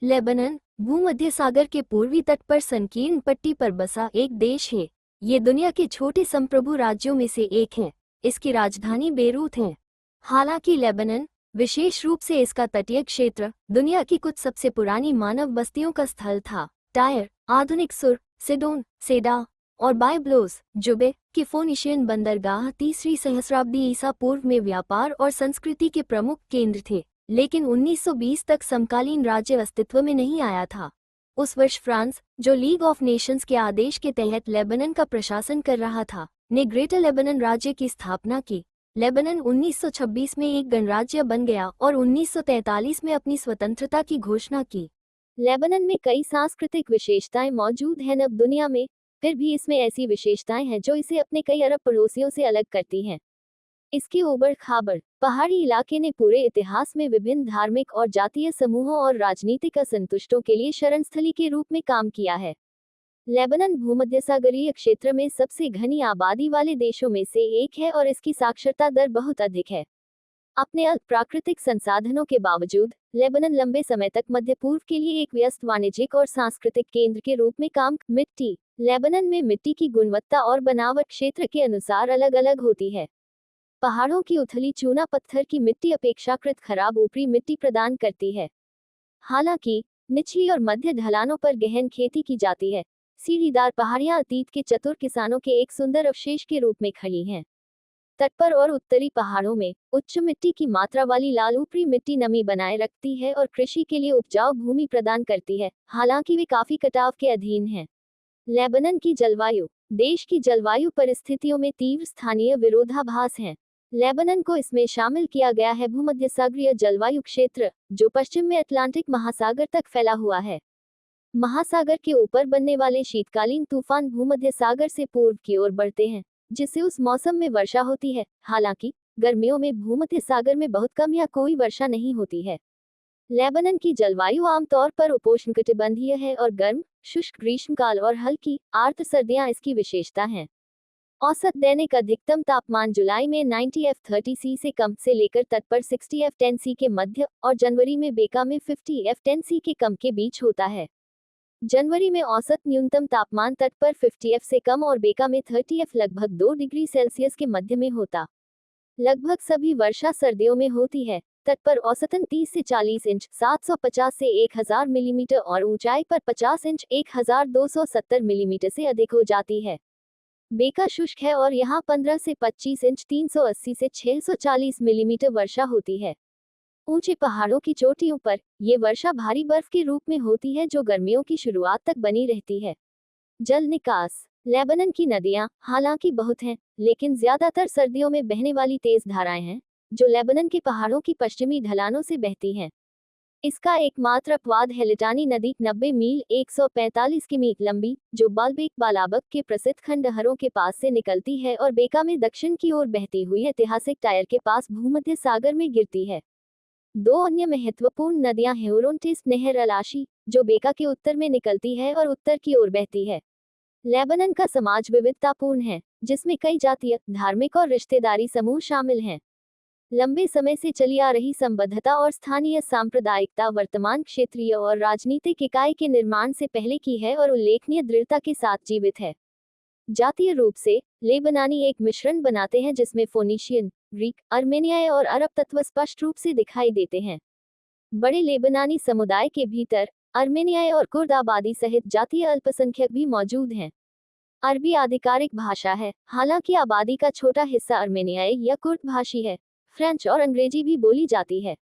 Lebanon भूमध्य सागर के पूर्वी तट पर संकीर्ण पट्टी पर बसा एक देश है। ये दुनिया के छोटे संप्रभु राज्यों में से एक है। इसकी राजधानी बेरूत है। हालांकि लेबनान, विशेष रूप से इसका तटीय क्षेत्र, दुनिया की कुछ सबसे पुरानी मानव बस्तियों का स्थल था। टायर, आधुनिक सुर, सिडोन, सेडा और बायब्लोस, जुबे के फोनिशियन बंदरगाह 3वीं सहस्राब्दी ईसा पूर्व में व्यापार और संस्कृति के प्रमुख केंद्र थे। लेकिन 1920 तक समकालीन राज्य अस्तित्व में नहीं आया था। उस वर्ष फ्रांस, जो लीग ऑफ नेशंस के आदेश के तहत लेबनान का प्रशासन कर रहा था, ने ग्रेटर लेबनान राज्य की स्थापना की। लेबनान 1926 में एक गणराज्य बन गया और 1943 में अपनी स्वतंत्रता की घोषणा की। लेबनान में कई सांस्कृतिक विशेषताएं मौजूद हैं अब दुनिया में, फिर भी इसमें ऐसी विशेषताएं हैं जो इसे अपने कई अरब पड़ोसियों से अलग करती हैं। इसके ऊबड़ खाबड़ पहाड़ी इलाके ने पूरे इतिहास में विभिन्न धार्मिक और जातीय समूहों और राजनीतिक असंतुष्टों के लिए शरणस्थली के रूप में काम किया है। लेबनान भूमध्यसागरीय क्षेत्र में सबसे घनी आबादी वाले देशों में से एक है और इसकी साक्षरता दर बहुत अधिक है। अपने अल्प प्राकृतिक संसाधनों के बावजूद लेबनान लंबे समय तक मध्य पूर्व के लिए एक व्यस्त वाणिज्यिक और सांस्कृतिक केंद्र के रूप में काम। मिट्टी लेबनान में मिट्टी की गुणवत्ता और बनावट क्षेत्र के अनुसार अलग अलग होती है। पहाड़ों की उथली चूना पत्थर की मिट्टी अपेक्षाकृत खराब ऊपरी मिट्टी प्रदान करती है। हालांकि निचली और मध्य ढलानों पर गहन खेती की जाती है। सीढ़ीदार पहाड़ियां अतीत के चतुर किसानों के एक सुंदर अवशेष के रूप में खड़ी हैं। तट पर और उत्तरी पहाड़ों में उच्च मिट्टी की मात्रा वाली लाल ऊपरी मिट्टी नमी बनाए रखती है और कृषि के लिए उपजाऊ भूमि प्रदान करती है, हालांकि वे काफी कटाव के अधीन हैं। लेबनान की जलवायु देश की जलवायु परिस्थितियों में तीव्र स्थानीय विरोधाभास हैं। लेबनान को इसमें शामिल किया गया है भूमध्यसागरीय जलवायु क्षेत्र, जो पश्चिम में अटलांटिक महासागर तक फैला हुआ है। महासागर के ऊपर बनने वाले शीतकालीन तूफान भूमध्य सागर से पूर्व की ओर बढ़ते हैं, जिससे उस मौसम में वर्षा होती है। हालांकि गर्मियों में भूमध्य सागर में बहुत कम या कोई वर्षा नहीं होती है। लेबनान की जलवायु आमतौर पर उपोष्णकटिबंधीय है और गर्म, शुष्क ग्रीष्मकाल और हल्की, आर्द्र सर्दियां इसकी विशेषता हैं। औसत दैनिक अधिकतम तापमान जुलाई में 90F30C से कम से लेकर तट पर 60F10C के मध्य और जनवरी में बेका में 50F10C के कम के बीच होता है। जनवरी में औसत न्यूनतम तापमान तट पर 50F से कम और बेका में 30F लगभग 2 डिग्री सेल्सियस के मध्य में होता। लगभग सभी वर्षा सर्दियों में होती है। तट पर औसतन 30 से 40 इंच 750 से 1000 मिलीमीटर और ऊंचाई पर 50 इंच 1270 मिलीमीटर से अधिक हो जाती है। बेका शुष्क है और यहाँ 15 से 25 इंच 380 से 640 मिलीमीटर वर्षा होती है। ऊंचे पहाड़ों की चोटियों पर ये वर्षा भारी बर्फ के रूप में होती है, जो गर्मियों की शुरुआत तक बनी रहती है। जल निकास लेबनान की नदियां हालांकि बहुत हैं, लेकिन ज्यादातर सर्दियों में बहने वाली तेज धाराएं हैं, जो लेबनान के पहाड़ों की पश्चिमी ढलानों से बहती हैं। इसका एकमात्र अपवाद है लिटानी नदी, 90 मील 145 किमी लंबी, जो बालबेक बालाबक के प्रसिद्ध खंडहरों के पास से निकलती है और बेका में दक्षिण की ओर बहती हुई ऐतिहासिक टायर के पास भूमध्य सागर में गिरती है। दो अन्य महत्वपूर्ण नदियां हैं ओरोंटिस नहर अलाशी, जो बेका के उत्तर में निकलती है और उत्तर की ओर बहती है। लेबनान का समाज विविधतापूर्ण है, जिसमें कई जातीय, धार्मिक और रिश्तेदारी समूह शामिल हैं। लंबे समय से चली आ रही संबद्धता और स्थानीय सांप्रदायिकता वर्तमान क्षेत्रीय और राजनीतिक इकाई के निर्माण से पहले की है और उल्लेखनीय दृढ़ता के साथ जीवित है। जातीय रूप से लेबनानी एक मिश्रण बनाते हैं जिसमें फोनीशियन, ग्रीक, अर्मेनियाई और अरब तत्व स्पष्ट रूप से दिखाई देते हैं। बड़े लेबनानी समुदाय के भीतर अर्मेनियाई और कुर्द आबादी सहित जातीय अल्पसंख्यक भी मौजूद हैं। अरबी आधिकारिक भाषा है, हालांकि आबादी का छोटा हिस्सा अर्मेनियाई या कुर्द भाषी है। फ्रेंच और अंग्रेजी भी बोली जाती है।